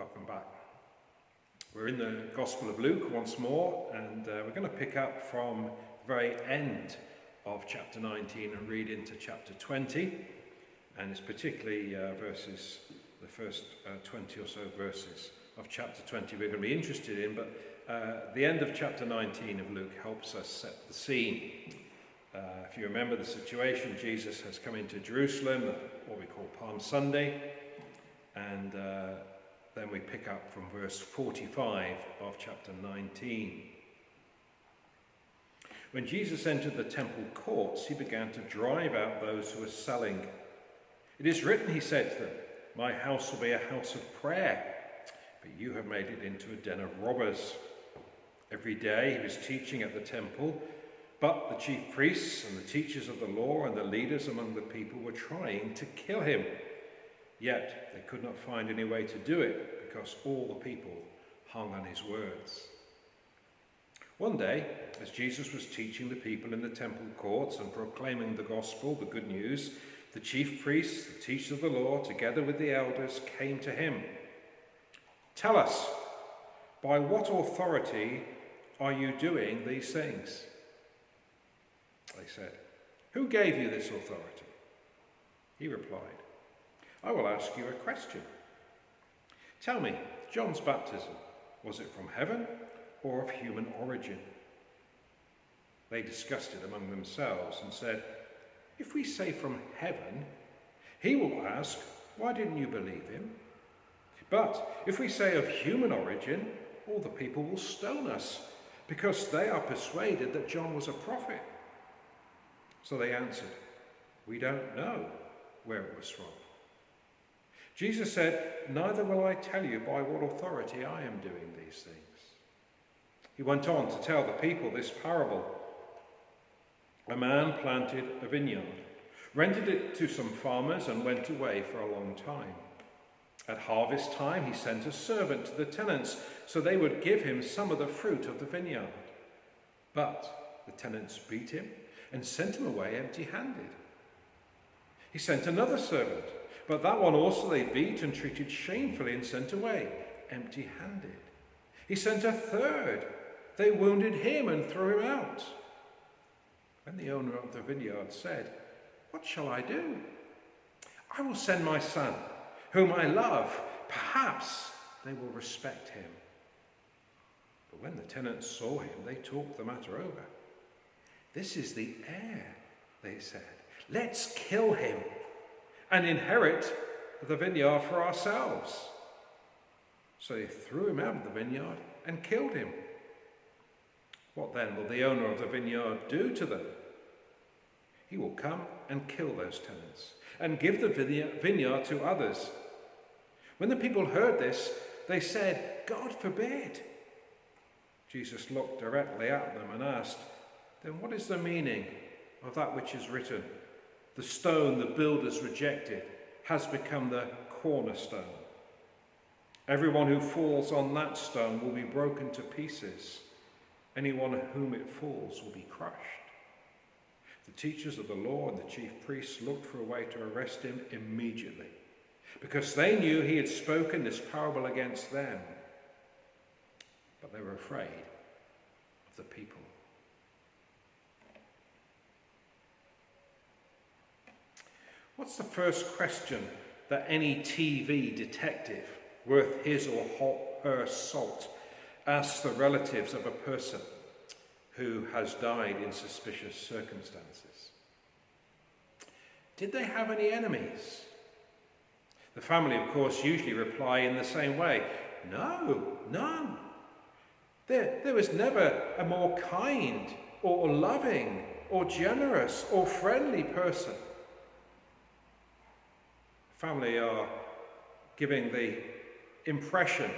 Welcome back. We're in the Gospel of Luke once more, and we're going to pick up from the very end of chapter 19 and read into chapter 20, and it's particularly the first 20 or so verses of chapter 20 we're going to be interested in, but the end of chapter 19 of Luke helps us set the scene. If you remember the situation, Jesus has come into Jerusalem, what we call Palm Sunday, and then we pick up from verse 45 of chapter 19. When Jesus entered the temple courts, he began to drive out those who were selling. It is written, he said to them, "My house will be a house of prayer, but you have made it into a den of robbers." Every day he was teaching at the temple, but the chief priests and the teachers of the law and the leaders among the people were trying to kill him. Yet they could not find any way to do it, because all the people hung on his words. One day, as Jesus was teaching the people in the temple courts and proclaiming the gospel, the good news, the chief priests, the teachers of the law, together with the elders, came to him. "Tell us, by what authority are you doing these things?" They said, "Who gave you this authority?" He replied, "I will ask you a question. Tell me, John's baptism, was it from heaven or of human origin?" They discussed it among themselves and said, "If we say from heaven, he will ask, 'Why didn't you believe him?' But if we say of human origin, all the people will stone us, because they are persuaded that John was a prophet." So they answered, "We don't know where it was from." Jesus said, "Neither will I tell you by what authority I am doing these things." He went on to tell the people this parable. A man planted a vineyard, rented it to some farmers, and went away for a long time. At harvest time, he sent a servant to the tenants so they would give him some of the fruit of the vineyard. But the tenants beat him and sent him away empty-handed. He sent another servant, but that one also they beat and treated shamefully and sent away empty-handed. He sent a third. They wounded him and threw him out. When the owner of the vineyard said, "What shall I do? I will send my son, whom I love. Perhaps they will respect him." But when the tenants saw him, they talked the matter over. "This is the heir," they said. "Let's kill him and inherit the vineyard for ourselves." So they threw him out of the vineyard and killed him. What then will the owner of the vineyard do to them? He will come and kill those tenants and give the vineyard to others. When the people heard this, they said, "God forbid." Jesus looked directly at them and asked, "Then what is the meaning of that which is written? The stone the builders rejected has become the cornerstone. Everyone who falls on that stone will be broken to pieces. Anyone on whom it falls will be crushed." The teachers of the law and the chief priests looked for a way to arrest him immediately, because they knew he had spoken this parable against them. But they were afraid of the people. What's the first question that any TV detective worth his or her salt asks the relatives of a person who has died in suspicious circumstances? Did they have any enemies? The family, of course, usually reply in the same way. No, none. There was never a more kind or loving or generous or friendly person. Family are giving the impression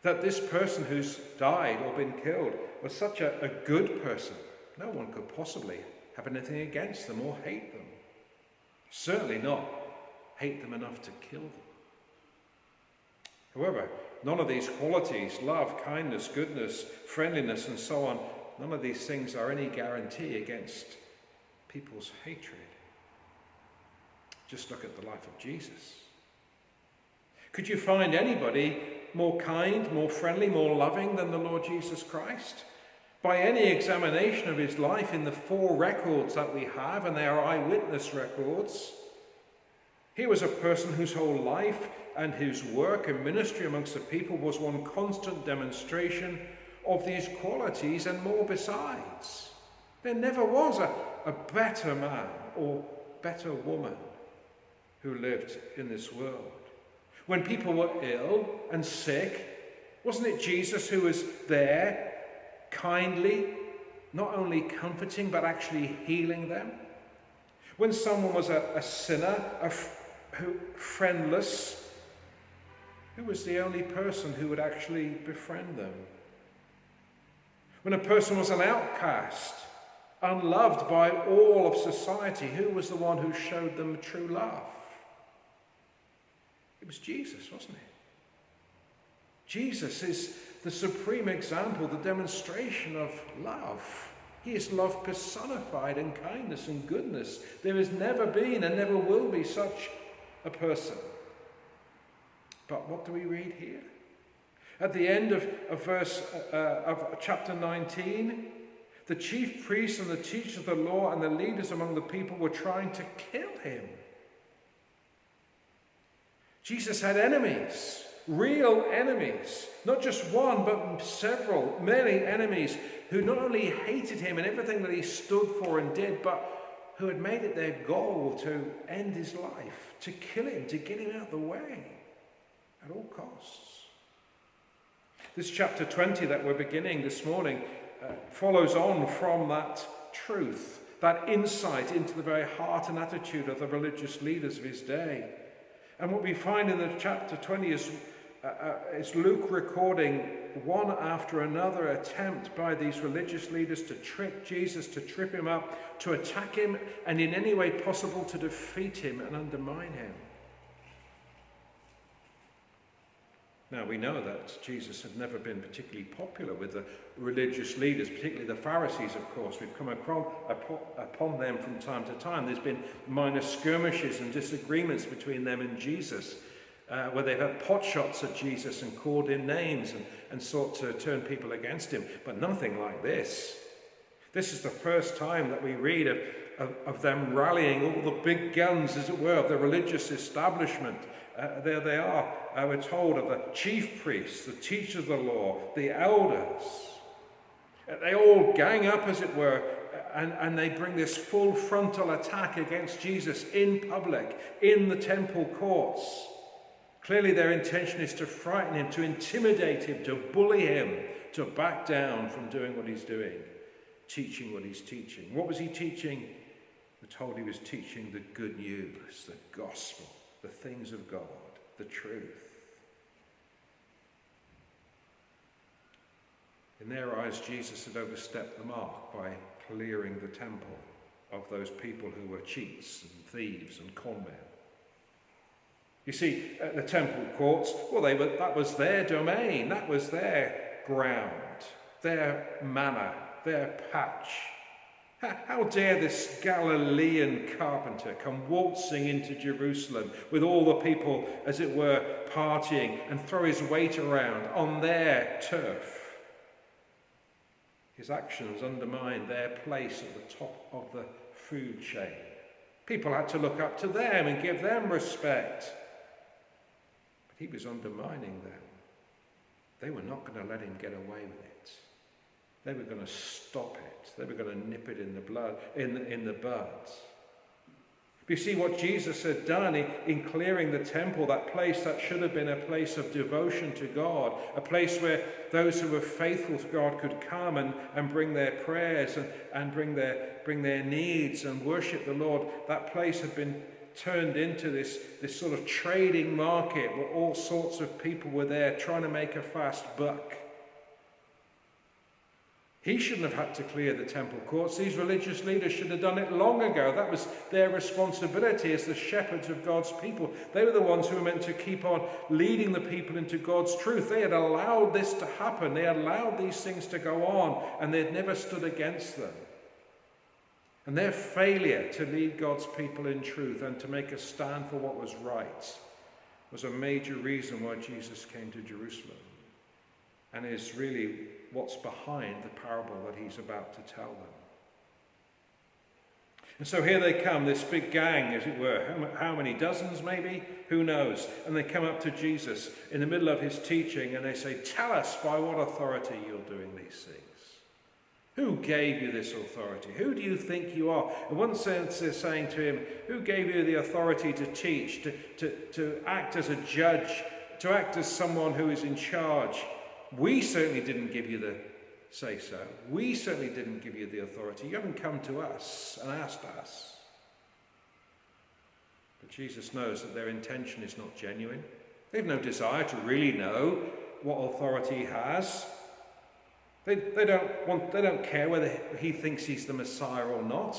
that this person who's died or been killed was such a good person. No one could possibly have anything against them or hate them. Certainly not hate them enough to kill them. However, none of these qualities, love, kindness, goodness, friendliness, and so on, none of these things are any guarantee against people's hatred. Just look at the life of Jesus. Could you find anybody more kind, more friendly, more loving than the Lord Jesus Christ? By any examination of his life in the 4 records that we have, and they are eyewitness records, he was a person whose whole life and his work and ministry amongst the people was one constant demonstration of these qualities and more besides. There never was a better man or better woman who lived in this world. When people were ill and sick, wasn't it Jesus who was there, kindly, not only comforting, but actually healing them? When someone was a sinner, friendless, who was the only person who would actually befriend them? When a person was an outcast, unloved by all of society, who was the one who showed them true love? It was Jesus, wasn't it? Jesus is the supreme example, the demonstration of love. He is love personified in kindness and goodness. There has never been and never will be such a person. But what do we read here? At the end of chapter 19, the chief priests and the teachers of the law and the leaders among the people were trying to kill him. Jesus had enemies, real enemies, not just one, but several, many enemies who not only hated him and everything that he stood for and did, but who had made it their goal to end his life, to kill him, to get him out of the way at all costs. This chapter 20 that we're beginning this morning follows on from that truth, that insight into the very heart and attitude of the religious leaders of his day. And what we find in the chapter 20 is Luke recording one after another attempt by these religious leaders to trick Jesus, to trip him up, to attack him, and in any way possible to defeat him and undermine him. Now, we know that Jesus had never been particularly popular with the religious leaders, particularly the Pharisees, of course. We've come upon them from time to time. There's been minor skirmishes and disagreements between them and Jesus, where they've had pot shots at Jesus and called him names and sought to turn people against him. But nothing like this. This is the first time that we read of them rallying all the big guns, as it were, of the religious establishment. There they are, we're told, of the chief priests, the teachers of the law, the elders. They all gang up, as it were, and they bring this full frontal attack against Jesus in public, in the temple courts. Clearly their intention is to frighten him, to intimidate him, to bully him, to back down from doing what he's doing, teaching what he's teaching. What was he teaching? We're told he was teaching the good news, the gospel, the things of God, the truth. In their eyes, Jesus had overstepped the mark by clearing the temple of those people who were cheats and thieves and conmen. You see, at the temple courts, well, that was their domain, that was their ground, their manor, their patch. How dare this Galilean carpenter come waltzing into Jerusalem with all the people, as it were, partying and throw his weight around on their turf? His actions undermined their place at the top of the food chain. People had to look up to them and give them respect. But he was undermining them. They were not going to let him get away with it. They were going to stop it. They were going to nip it in the bud. You see what Jesus had done in clearing the temple, that place that should have been a place of devotion to God, a place where those who were faithful to God could come and bring their prayers and bring their needs and worship the Lord. That place had been turned into this sort of trading market where all sorts of people were there trying to make a fast buck. He shouldn't have had to clear the temple courts. These religious leaders should have done it long ago. That was their responsibility as the shepherds of God's people. They were the ones who were meant to keep on leading the people into God's truth. They had allowed this to happen. They had allowed these things to go on, and they had never stood against them. And their failure to lead God's people in truth and to make a stand for what was right was a major reason why Jesus came to Jerusalem, and is really what's behind the parable that he's about to tell them. And so here they come, this big gang, as it were. How many dozens, maybe? Who knows? And they come up to Jesus in the middle of his teaching and they say, "Tell us by what authority you're doing these things. Who gave you this authority? Who do you think you are?" In one sense, they're saying to him, "Who gave you the authority to teach, to act as a judge, to act as someone who is in charge? We certainly didn't give you the say-so. We certainly didn't give you the authority. You haven't come to us and asked us." But Jesus knows that their intention is not genuine. They have no desire to really know what authority he has. They don't care whether he thinks he's the Messiah or not.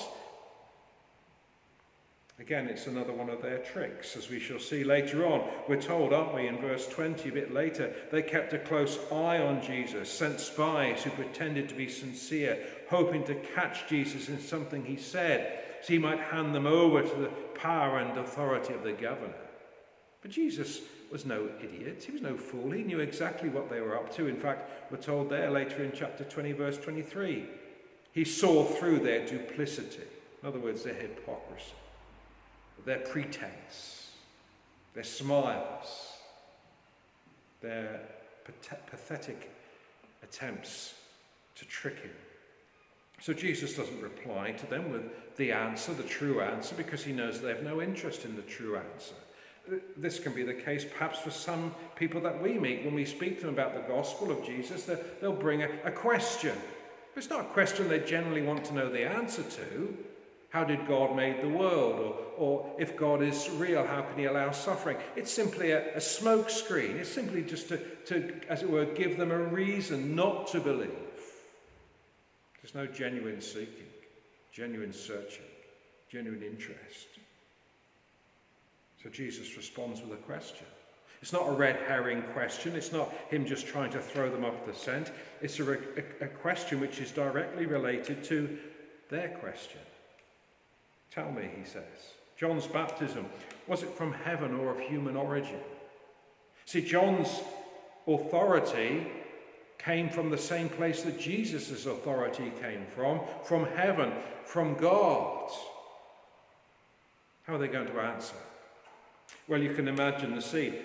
Again, it's another one of their tricks, as we shall see later on. We're told, aren't we, in verse 20, a bit later, they kept a close eye on Jesus, sent spies who pretended to be sincere, hoping to catch Jesus in something he said, so he might hand them over to the power and authority of the governor. But Jesus was no idiot. He was no fool. He knew exactly what they were up to. In fact, we're told there later in chapter 20, verse 23, he saw through their duplicity. In other words, their hypocrisy, their pretense, their smiles, their pathetic attempts to trick him. So Jesus doesn't reply to them with the answer, the true answer, because he knows they have no interest in the true answer. This can be the case perhaps for some people that we meet. When we speak to them about the gospel of Jesus, they'll bring a question. It's not a question they generally want to know the answer to. How did God make the world? Or if God is real, how can he allow suffering? It's simply a smoke screen. It's simply just to, as it were, give them a reason not to believe. There's no genuine seeking, genuine searching, genuine interest. So Jesus responds with a question. It's not a red herring question. It's not him just trying to throw them off the scent. It's a question which is directly related to their question. "Tell me," he says, "John's baptism, was it from heaven or of human origin?" See, John's authority came from the same place that Jesus' authority came from heaven, from God. How are they going to answer? Well, you can imagine the scene.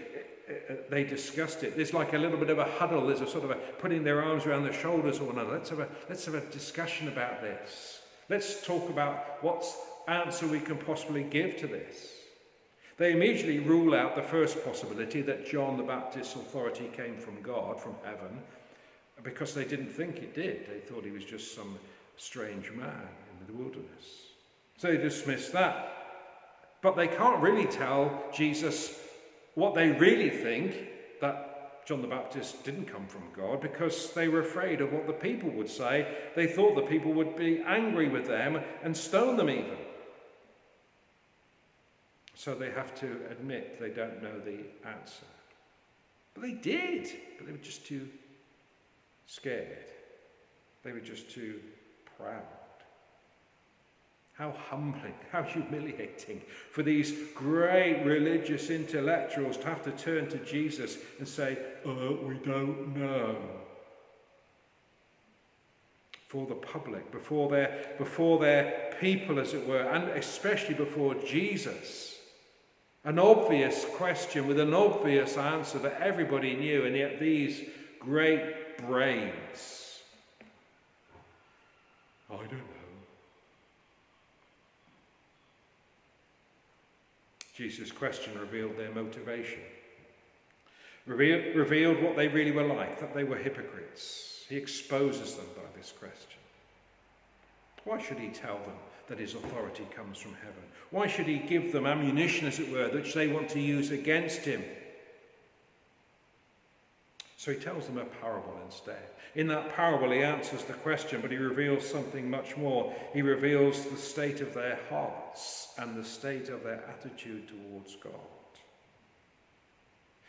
They discussed it. There's like a little bit of a huddle. There's a sort of a putting their arms around their shoulders of one another. Let's have a discussion about this. Let's talk about what answer we can possibly give to this. They immediately rule out the first possibility, that John the Baptist's authority came from God, from heaven, because they didn't think it did. They thought he was just some strange man in the wilderness. So they dismissed that. But they can't really tell Jesus what they really think, that John the Baptist didn't come from God, because they were afraid of what the people would say. They thought the people would be angry with them and stone them even. So they have to admit they don't know the answer. But they did, but they were just too scared. They were just too proud. How humbling, how humiliating for these great religious intellectuals to have to turn to Jesus and say, "We don't know." For the public, before their people, as it were, and especially before Jesus. An obvious question with an obvious answer that everybody knew, and yet these great brains, "I don't know." Jesus' question revealed their motivation, revealed what they really were like, that they were hypocrites. He exposes them by this question. Why should he tell them that his authority comes from heaven? Why should he give them ammunition, as it were, which they want to use against him? So he tells them a parable instead. In that parable, he answers the question, but he reveals something much more. He reveals the state of their hearts and the state of their attitude towards God.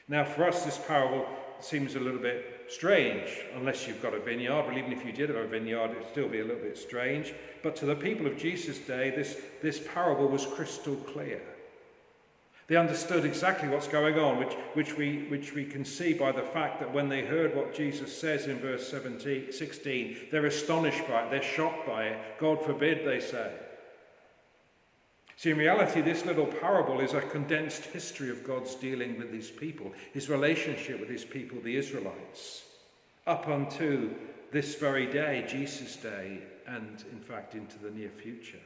Now, for us, this parable seems a little bit strange, unless you've got a vineyard. Well, even if you did have a vineyard, it would still be a little bit strange. But to the people of Jesus' day, this parable was crystal clear. They understood exactly what's going on, which we can see by the fact that when they heard what Jesus says in verse 16, they're astonished by it, they're shocked by it. God forbid, they say. See, in reality, this little parable is a condensed history of God's dealing with his people, his relationship with his people, the Israelites, up unto this very day, Jesus' day, and in fact into the near future.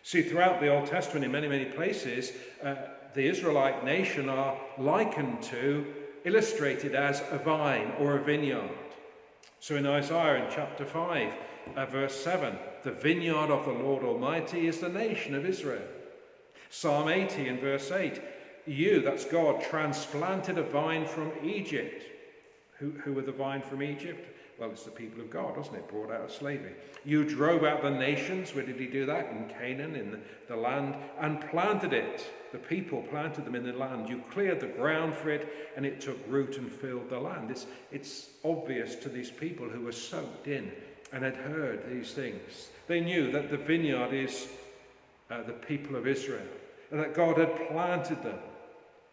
See, throughout the Old Testament, in many, many places, the Israelite nation are likened to, illustrated as a vine or a vineyard. So in Isaiah in chapter 5, verse 7, the vineyard of the Lord Almighty is the nation of Israel. Psalm 80 in verse 8, you, that's God, transplanted a vine from Egypt. Who were the vine from Egypt? Well, it's the people of God, wasn't it? Brought out of slavery. You drove out the nations. Where did he do that? In Canaan, in the land, and planted it. The people planted them in the land. You cleared the ground for it, and it took root and filled the land. It's obvious to these people who were soaked in and had heard these things. They knew that the vineyard is the people of Israel, and that God had planted them.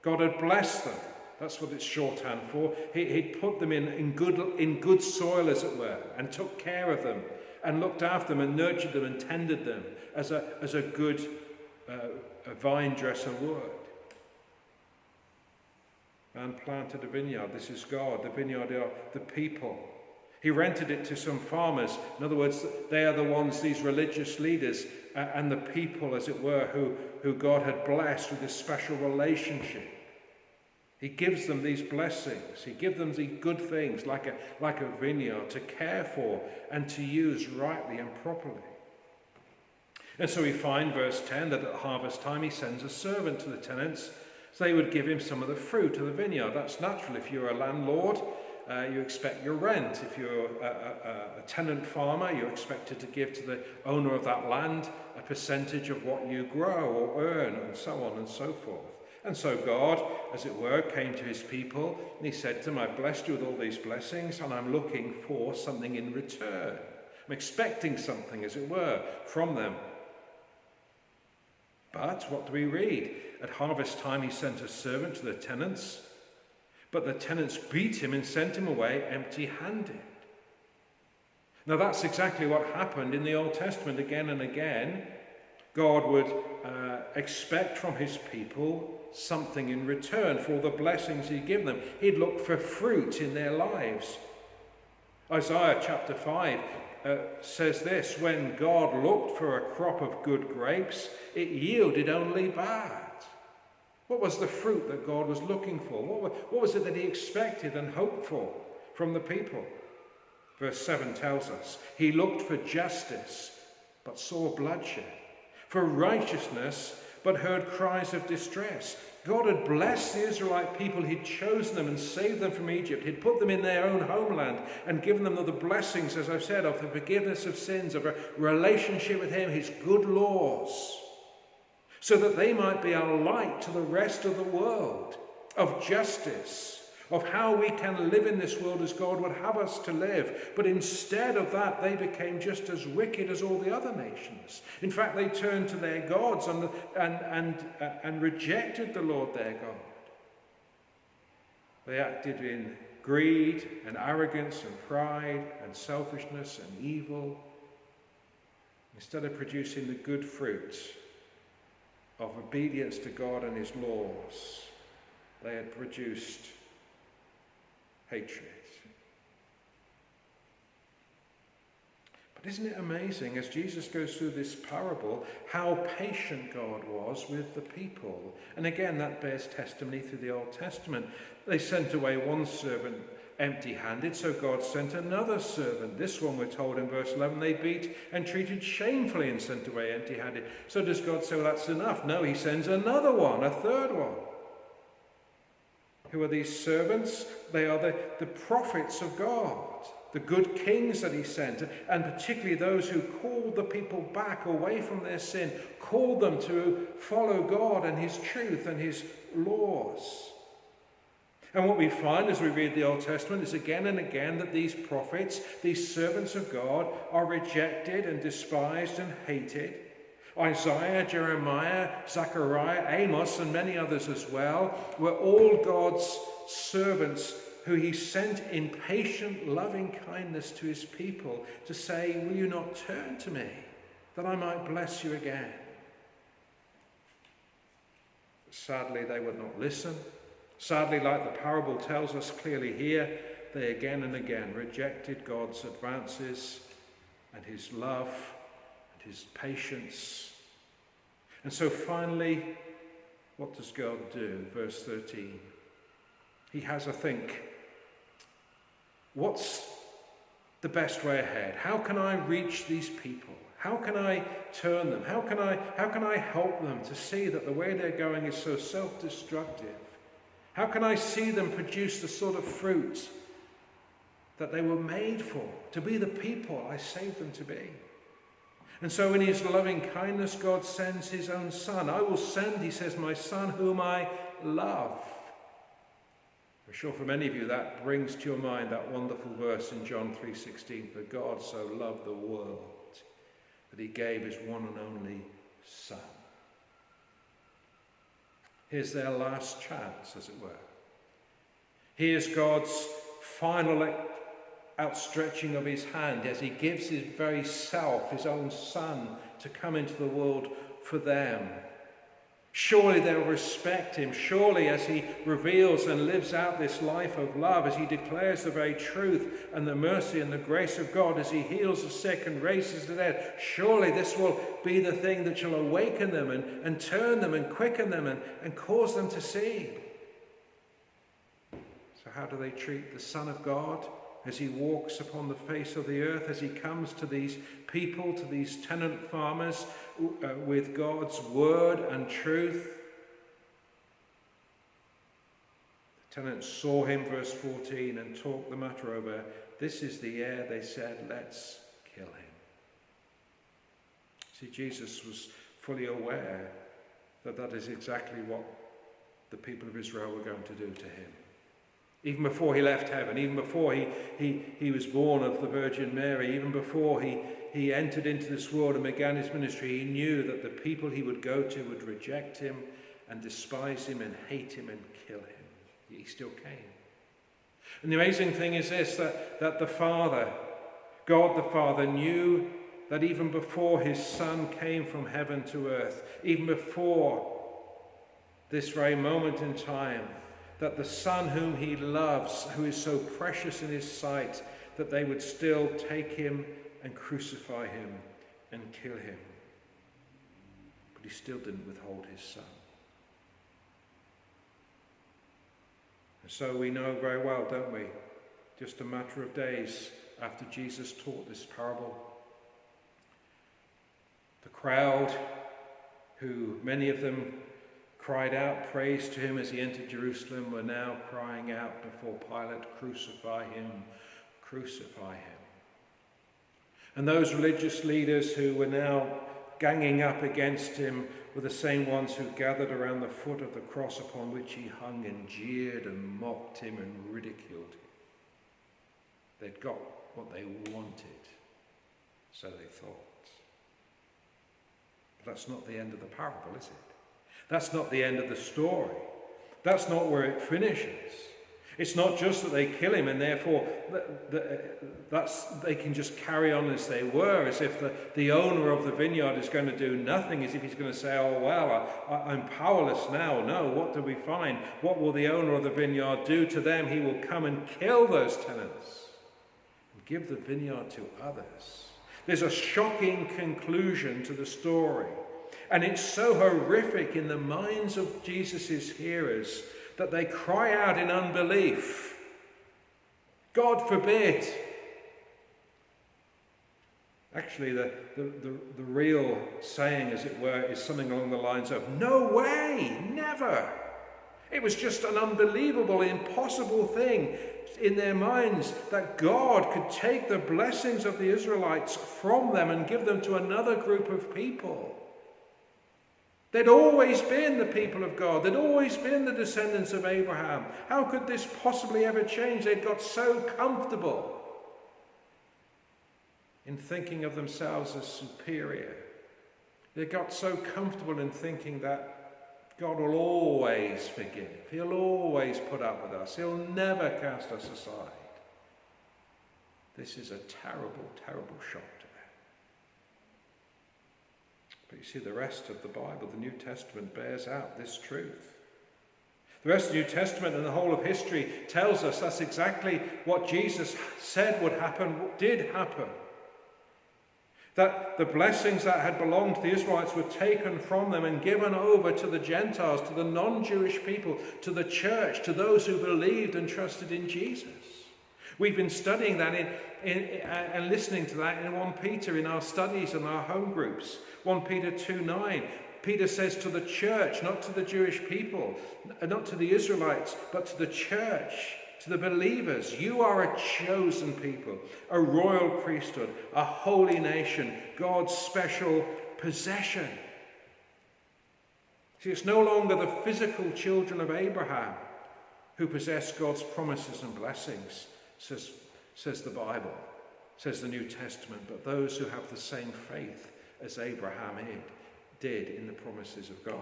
God had blessed them. That's what it's shorthand for. He'd put them in good soil, as it were, and took care of them, and looked after them, and nurtured them, and tended them as a good vine dresser would. And planted a vineyard. This is God. The vineyard are the people. He rented it to some farmers. In other words, they are the ones, these religious leaders, and the people, as it were, who God had blessed with this special relationship. He gives them these blessings. He gives them these good things like a vineyard to care for and to use rightly and properly. And so we find, verse 10, that at harvest time he sends a servant to the tenants so they would give him some of the fruit of the vineyard. That's natural. If you're a landlord, you expect your rent. If you're a tenant farmer, you're expected to give to the owner of that land a percentage of what you grow or earn, and so on and so forth. And so God, as it were, came to his people, and he said to them, I've blessed you with all these blessings, and I'm looking for something in return. I'm expecting something, as it were, from them. But what do we read? At harvest time he sent a servant to the tenants, but the tenants beat him and sent him away empty-handed. Now that's exactly what happened in the Old Testament again and again. God would expect from his people something in return for the blessings he'd given them. He'd look for fruit in their lives. Isaiah chapter 5 says this, when God looked for a crop of good grapes, it yielded only bad. What was the fruit that God was looking for? What was it that he expected and hoped for from the people? Verse 7 tells us, he looked for justice, but saw bloodshed, for righteousness, but heard cries of distress. God had blessed the Israelite people. He'd chosen them and saved them from Egypt. He'd put them in their own homeland and given them the blessings, as I've said, of the forgiveness of sins, of a relationship with him, his good laws, so that they might be a light to the rest of the world, of justice, of how we can live in this world as God would have us to live. But instead of that, they became just as wicked as all the other nations. In fact, they turned to their gods and rejected the Lord their God. They acted in greed and arrogance and pride and selfishness and evil, instead of producing the good fruit of obedience to God and his laws. They had produced hatred. But isn't it amazing, as Jesus goes through this parable, how patient God was with the people? And again, that bears testimony through the Old Testament. They sent away one servant empty-handed, so God sent another servant. This one, we're told in verse 11, they beat and treated shamefully and sent away empty-handed. So does God say, well, that's enough? No, he sends another one, a third one. Who are these servants? They are the prophets of God, the good kings that he sent, and particularly those who called the people back away from their sin, called them to follow God and his truth and his laws. And what we find as we read the Old Testament is again and again that these prophets, these servants of God, are rejected and despised and hated. Isaiah, Jeremiah, Zechariah, Amos, and many others as well were all God's servants who he sent in patient, loving kindness to his people to say, will you not turn to me, that I might bless you again? Sadly, they would not listen. Sadly, like the parable tells us clearly here, they again and again rejected God's advances and his love and his patience. And so finally, what does God do? Verse 13. He has a think. What's the best way ahead? How can I reach these people? How can I turn them? How can I help them to see that the way they're going is so self-destructive? How can I see them produce the sort of fruit that they were made for, to be the people I saved them to be? And so in his loving kindness, God sends his own son. I will send, he says, my son whom I love. I'm sure for many of you that brings to your mind that wonderful verse in John 3:16, for God so loved the world that he gave his one and only son. Here's their last chance, as it were. Here's God's final outstretching of his hand as he gives his very self, his own son, to come into the world for them. Surely they'll respect him. Surely as he reveals and lives out this life of love, as he declares the very truth and the mercy and the grace of God, as he heals the sick and raises the dead, surely this will be the thing that shall awaken them and turn them and quicken them and cause them to see. So how do they treat the Son of God as he walks upon the face of the earth, as he comes to these people, to these tenant farmers, with God's word and truth? The tenants saw him, verse 14, and talked the matter over. This is the heir, they said, let's kill him. See, Jesus was fully aware that that is exactly what the people of Israel were going to do to him. Even before he left heaven, even before he was born of the Virgin Mary, even before he entered into this world and began his ministry, he knew that the people he would go to would reject him and despise him and hate him and kill him. He still came. And the amazing thing is this, that the Father, God the Father, knew that even before his Son came from heaven to earth, even before this very moment in time, that the Son whom he loves, who is so precious in his sight, that they would still take him and crucify him and kill him. But he still didn't withhold his Son. And so we know very well, don't we, just a matter of days after Jesus taught this parable, the crowd, who many of them cried out praise to him as he entered Jerusalem, were now crying out before Pilate, crucify him, crucify him. And those religious leaders who were now ganging up against him were the same ones who gathered around the foot of the cross upon which he hung and jeered and mocked him and ridiculed him. They'd got what they wanted, so they thought. But that's not the end of the parable, is it? That's not the end of the story. That's not where it finishes. It's not just that they kill him and therefore they can just carry on as they were, as if the owner of the vineyard is going to do nothing, as if he's going to say, oh, well, I'm powerless now. No, what do we find? What will the owner of the vineyard do to them? He will come and kill those tenants and give the vineyard to others. There's a shocking conclusion to the story. And it's so horrific in the minds of Jesus' hearers that they cry out in unbelief, God forbid. Actually, the real saying, as it were, is something along the lines of, no way, never. It was just an unbelievable, impossible thing in their minds that God could take the blessings of the Israelites from them and give them to another group of people. They'd always been the people of God. They'd always been the descendants of Abraham. How could this possibly ever change? They'd got so comfortable in thinking of themselves as superior They got so comfortable in thinking that God will always forgive. He'll always put up with us. He'll never cast us aside. This is a terrible, terrible shock to them. But you see, the rest of the Bible, the New Testament, bears out this truth. The rest of the New Testament and the whole of history tells us that's exactly what Jesus said would happen, did happen. That the blessings that had belonged to the Israelites were taken from them and given over to the Gentiles, to the non-Jewish people, to the church, to those who believed and trusted in Jesus. We've been studying that and listening to that in 1 Peter in our studies and our home groups. 1 Peter 2:9. Peter says to the church, not to the Jewish people, not to the Israelites, but to the church, to the believers, you are a chosen people, a royal priesthood, a holy nation, God's special possession. See, it's no longer the physical children of Abraham who possess God's promises and blessings, says the Bible, says the New Testament, but those who have the same faith as Abraham did in the promises of God.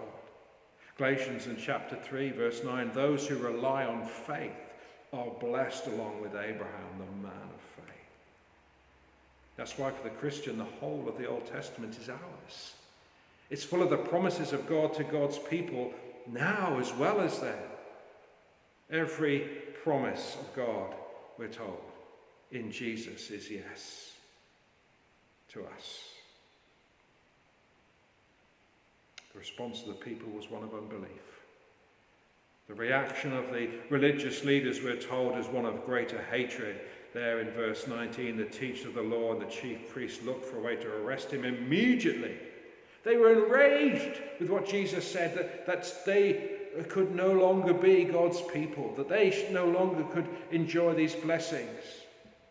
Galatians in chapter 3, verse 9, those who rely on faith are blessed along with Abraham, the man of faith. That's why for the Christian, the whole of the Old Testament is ours. It's full of the promises of God to God's people now as well as then. Every promise of God, we're told, in Jesus is yes to us. The response of the people was one of unbelief. The reaction of the religious leaders, we're told, is one of greater hatred. There in verse 19, the teacher of the law and the chief priests looked for a way to arrest him immediately. They were enraged with what Jesus said, that they could no longer be God's people, that they no longer could enjoy these blessings,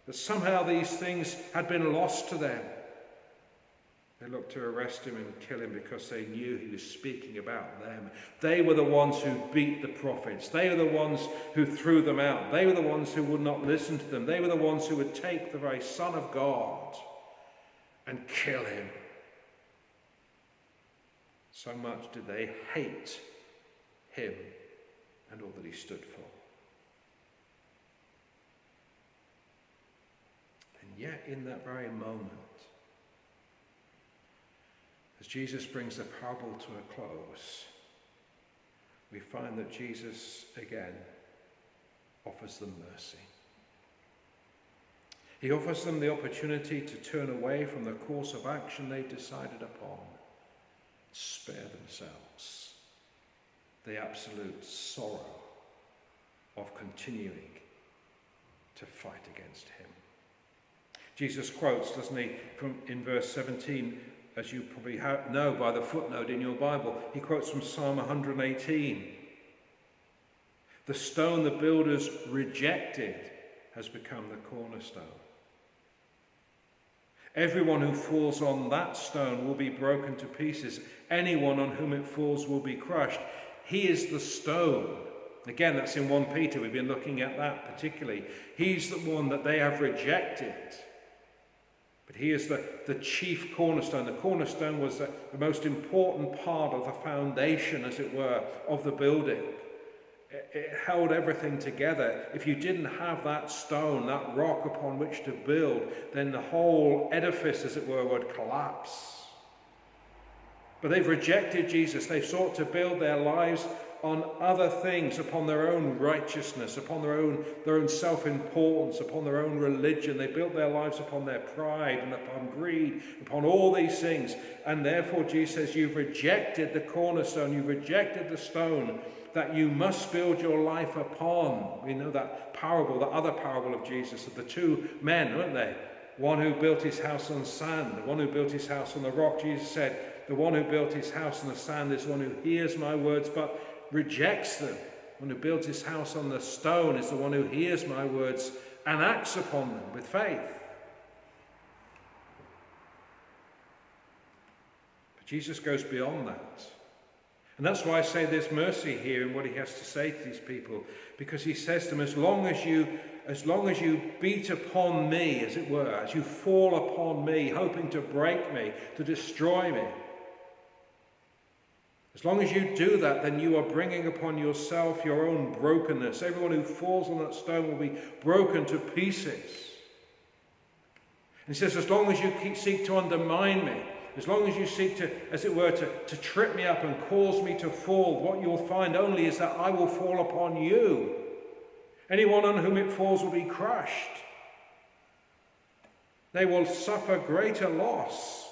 that somehow these things had been lost to them. They looked to arrest him and kill him because they knew he was speaking about them. They were the ones who beat the prophets. They were the ones who threw them out. They were the ones who would not listen to them. They were the ones who would take the very Son of God and kill him. So much did they hate him and all that he stood for. And yet in that very moment, as Jesus brings the parable to a close, we find that Jesus again offers them mercy. He offers them the opportunity to turn away from the course of action they've decided upon, spare themselves the absolute sorrow of continuing to fight against him. Jesus quotes, doesn't he, in verse 17, as you probably know by the footnote in your Bible, he quotes from Psalm 118. The stone the builders rejected has become the cornerstone. Everyone who falls on that stone will be broken to pieces. Anyone on whom it falls will be crushed. He is the stone. Again, that's in 1 Peter. We've been looking at that particularly. He's the one that they have rejected. But he is the chief cornerstone. The cornerstone was the most important part of the foundation, as it were, of the building. It held everything together. If you didn't have that stone, that rock upon which to build, then the whole edifice, as it were, would collapse. But they've rejected Jesus. They've sought to build their lives on other things, upon their own righteousness, upon their own self-importance, upon their own religion. They built their lives upon their pride and upon greed, upon all these things. And therefore Jesus says, you've rejected the cornerstone, you've rejected the stone that you must build your life upon. We know that parable, the other parable of Jesus, of the two men, weren't they? One who built his house on sand, the one who built his house on the rock. Jesus said, the one who built his house on the sand is one who hears my words but rejects them. One who builds his house on the stone is the one who hears my words and acts upon them with faith. But Jesus goes beyond that. And that's why I say there's mercy here in what he has to say to these people, because he says to them, as long as you beat upon me, as it were, as you fall upon me, hoping to break me, to destroy me, As long as you do that, then you are bringing upon yourself your own brokenness. Everyone who falls on that stone will be broken to pieces. And he says, as long as you seek to undermine me, as long as you seek to, as it were, to trip me up and cause me to fall, what you'll find only is that I will fall upon you. Anyone on whom it falls will be crushed. They will suffer greater loss.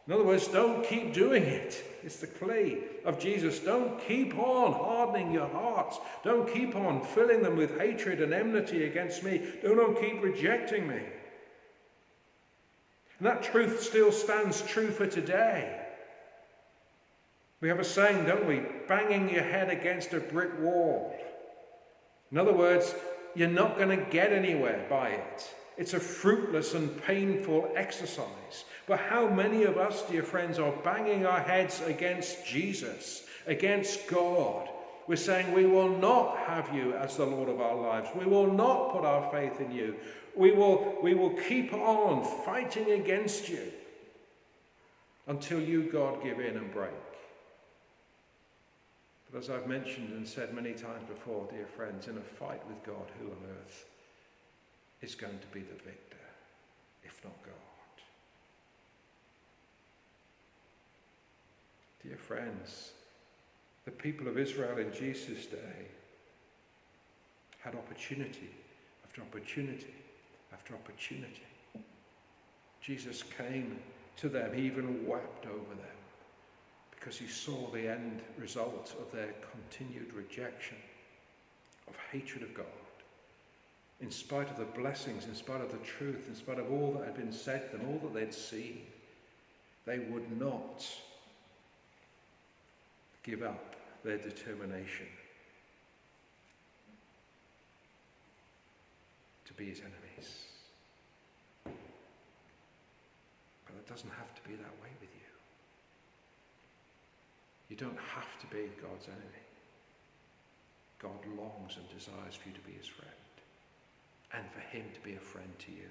In other words, don't keep doing it. It's the plea of Jesus. Don't keep on hardening your hearts. Don't keep on filling them with hatred and enmity against me. Don't keep rejecting me. And that truth still stands true for today. We have a saying, don't we? Banging your head against a brick wall. In other words, you're not going to get anywhere by it. It's a fruitless and painful exercise. But how many of us, dear friends, are banging our heads against Jesus, against God? We're saying we will not have you as the Lord of our lives. We will not put our faith in you. We will keep on fighting against you until you, God, give in and break. But as I've mentioned and said many times before, dear friends, in a fight with God, who on earth is going to be the victor, if not God? Dear friends, the people of Israel in Jesus' day had opportunity after opportunity after opportunity. Jesus came to them, he even wept over them, because he saw the end result of their continued rejection, of hatred of God. In spite of the blessings, in spite of the truth, in spite of all that had been said to them, all that they'd seen, they would not give up their determination to be his enemies. But it doesn't have to be that way with you. You don't have to be God's enemy. God longs and desires for you to be his friend, and for him to be a friend to you.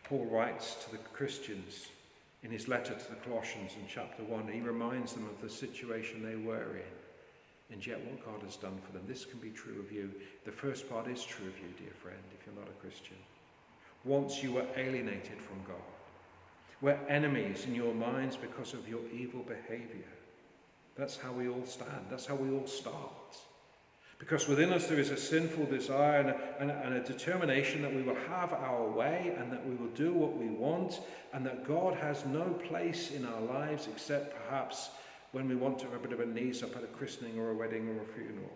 Paul writes to the Christians in his letter to the Colossians in chapter 1, he reminds them of the situation they were in, and yet what God has done for them. This can be true of you. The first part is true of you, dear friend, if you're not a Christian. Once you were alienated from God, were enemies in your minds because of your evil behavior. That's how we all stand. That's how we all start. Because within us there is a sinful desire and a determination that we will have our way and that we will do what we want, and that God has no place in our lives except perhaps when we want to have a bit of a knees up at a christening or a wedding or a funeral.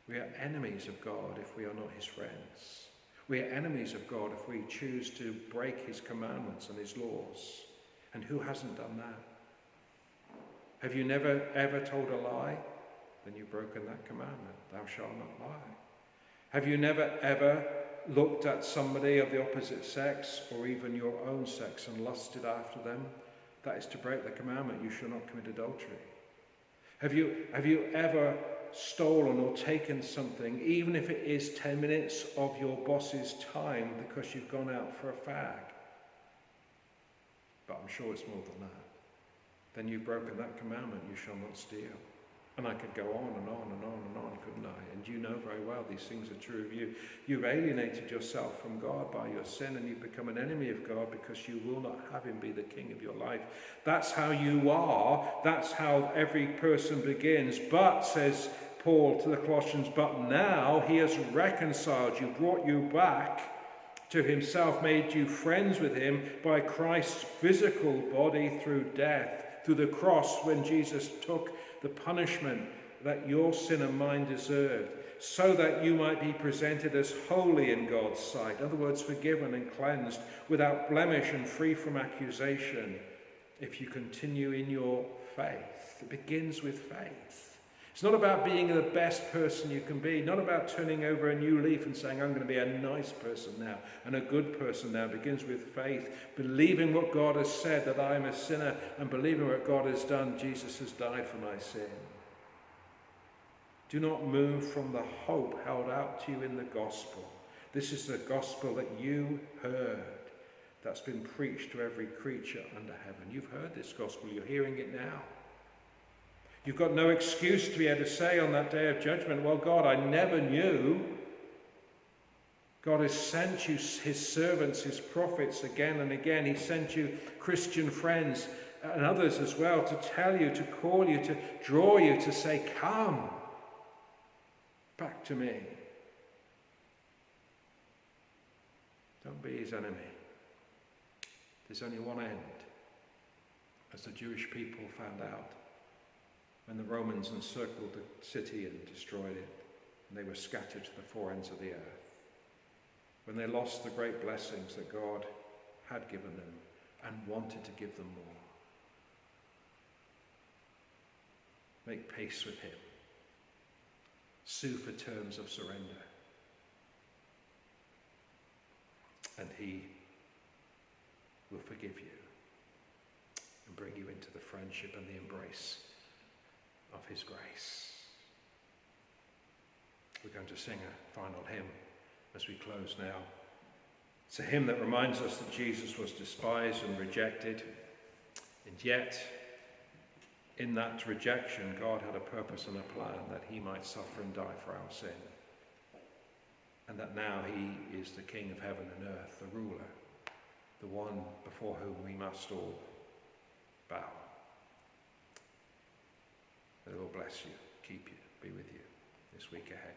We are enemies of God if we are not his friends. We are enemies of God if we choose to break his commandments and his laws. And who hasn't done that? Have you never ever told a lie? Then you've broken that commandment. Thou shalt not lie. Have you never ever looked at somebody of the opposite sex or even your own sex and lusted after them? That is to break the commandment. You shall not commit adultery. Have you ever stolen or taken something, even if it is 10 minutes of your boss's time because you've gone out for a fag? But I'm sure it's more than that. Then you've broken that commandment. You shall not steal. And I could go on and on and on and on, couldn't I? And you know very well these things are true of you. You've alienated yourself from God by your sin, and you've become an enemy of God because you will not have him be the king of your life. That's how you are. That's how every person begins. But, says Paul to the Colossians, but now he has reconciled you, brought you back to himself, made you friends with him by Christ's physical body through death, through the cross, when Jesus took the punishment that your sin and mine deserved, so that you might be presented as holy in God's sight. In other words, forgiven and cleansed, without blemish and free from accusation, if you continue in your faith. It begins with faith. It's not about being the best person you can be, not about turning over a new leaf and saying, I'm going to be a nice person now and a good person now. It begins with faith, believing what God has said, that I am a sinner, and believing what God has done. Jesus has died for my sin. Do not move from the hope held out to you in the gospel. This is the gospel that you heard, that's been preached to every creature under heaven. You've heard this gospel, you're hearing it now. You've got no excuse to be able to say on that day of judgment, well, God, I never knew. God has sent you his servants, his prophets again and again. He sent you Christian friends and others as well to tell you, to call you, to draw you, to say, come back to me. Don't be his enemy. There's only one end, as the Jewish people found out when the Romans encircled the city and destroyed it, and they were scattered to the four ends of the earth. When they lost the great blessings that God had given them and wanted to give them more. Make peace with him. Sue for terms of surrender. And he will forgive you and bring you into the friendship and the embrace of his grace. We're going to sing a final hymn as we close now. It's a hymn that reminds us that Jesus was despised and rejected, and yet in that rejection God had a purpose and a plan that he might suffer and die for our sin, and that now he is the King of heaven and earth, the ruler, the one before whom we must all bow. The Lord bless you, keep you, be with you this week ahead.